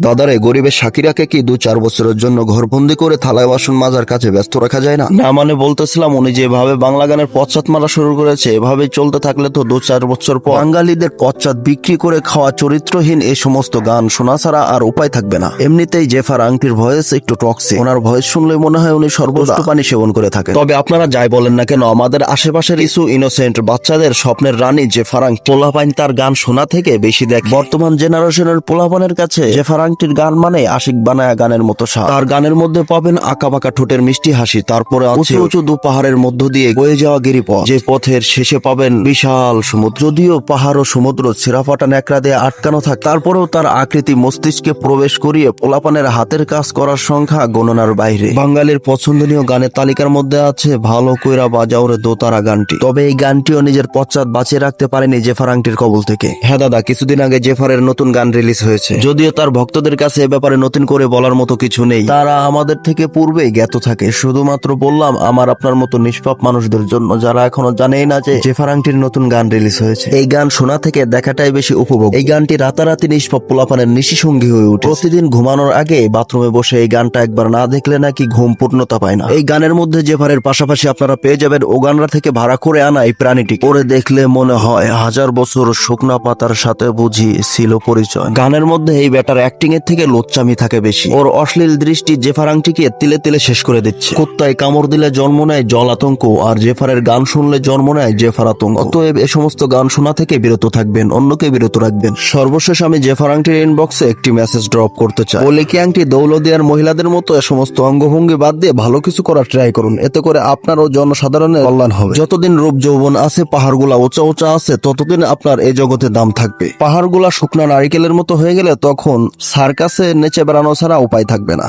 দাদারে, গরিবের শাকিরাকে কি 2-4 বছরের জন্য ঘরবন্দি করে থালায় বাসন মাজার কাছে ব্যস্ত রাখা যায় না? না মানে বলতেছিলাম, উনি যেভাবে বাংলা গানের পশ্চাৎ মারা শুরু করেছে, এভাবে চলতে থাকলে তো 2-4 বছর পর বাঙালিদের পশ্চাৎ বিক্রি করে খাওয়া চরিত্রহীন এই সমস্ত গান শোনা ছাড়া আর উপায় থাকবে না। এমনিতেই জেফার আংটির ভয়েস একটু টক্সিক, ওনার ভয়েস শুনলে মনে হয় উনি সর্বোচ্চ পানি সেবন করে থাকেন। তবে আপনারা যাই বলেন না কেন, আমাদের আশেপাশের কিছু ইনোসেন্ট বাচ্চাদের স্বপ্নের রানী জেফার আংটি, পোলাপাইন তার গান শোনা থেকে বেশি দেখে। বর্তমান জেনারেশনের পোলাপানের কাছে জেফার আংটির গান মানে আশিক বানায়া গানের মতো স্বাদ। তার গানের মধ্যে পাবেন আঁকাবাঁকা ঠোঁটের মিষ্টি হাসি, তারপরে উঁচু উঁচু দু পাহাড়ের মধ্য দিয়ে বয়ে যাওয়া গিরিপথ, যে পথের শেষে পাবেন বিশাল সমুদ্র। যদিও পাহাড় ও সমুদ্র ছেঁড়াফাটা ন্যাকড়া দিয়ে আটকানো থাকে, তারপরেও তার আকৃতি মস্তিষ্কে প্রবেশ করিয়ে পোলাপানের হাতের কাজ করার সংখ্যা গণনার বাইরে। বাঙালির পছন্দনীয় গানের তালিকার মধ্যে আছে ভালো কইরা বাজাও রে দোতারা গানটি। তবে এই গানটিও নিজের পশ্চাৎ বাঁচিয়ে রাখতে পারেনি জেফার আংটির কবল থেকে। হ্যাঁ দাদা, কিছুদিন আগে জেফারের নতুন গান রিলিজ হয়েছে। যদিও তার ভক্তদের কাছে এ ব্যাপারে নতুন করে বলার মতো কিছু নেই, তারা আমাদের থেকে পূর্বেই জ্ঞাত থাকে। শুধুমাত্র বললাম আমার আপনার মতো নিষ্পাপ মানুষদের জন্য, যারা এখনো জানেই না যে জেফার আংটির নতুন গান রিলিজ হয়েছে। এই গান শোনা থেকে দেখাটাই বেশি উপভোগ। এই গানটি রাতারাতি নিষ্পাপ পোলাপানের নিশি সঙ্গী হয়ে ওঠে। প্রতিদিন ঘুমানোর আগে বাথরুমে বসে এই গানটা একবার না দেখলে নাকি ঘুম পূর্ণতা পায় না। এই গানের মধ্যে জেফারের পাশাপাশি আপনারা পেয়ে যাবেন ওগানরা থেকে ভাড়া করে আনা এই প্রাণীটি। পরে দেখলে মনে হয় 1000 বছর শুকনা পাতার সাথে বুঝি ছিল পরিচয়। গানের মধ্যে এই ব্যাটার অ্যাক্টিং এর থেকে লোচ্চামি থাকে বেশি। ওর অশ্লীল দৃষ্টি জেফার আংটিকে তিলে তিলে শেষ করে দিচ্ছে। কুত্তায় কামড় দিলে জন্ম নেয় জল আতঙ্ক, আর জেফারের গান শুনলে জন্ম নেয় জেফার আতঙ্ক। অতএব এ সমস্ত গান শোনা থেকে বিরত থাকবেন, অন্যকে বিরত রাখবেন। সর্বশেষ আমি জেফার আংটির ইনবক্সে একটি মেসেজ ড্রপ করতে চাই। বলে কি আংটি দৌলদিয়ার মহিলাদের মতো এ সমস্ত অঙ্গভঙ্গি বাদ দিয়ে ভালো কিছু করার ট্রাই করুন। এতে করে আপনার ও জনসাধারণের কল্যাণ হবে। যতদিন রূপ যৌবন আছে, পাহাড়গুলা উঁচা উঁচা আছে, ততদিন আপনার এই জগতে দাম থাকবে। পাহাড়গুলা শুকনা নারিকেলের মতো হয়ে গেলে তখন সার্কাসে নেচে বেড়ানো ছাড়া উপায় থাকবে না।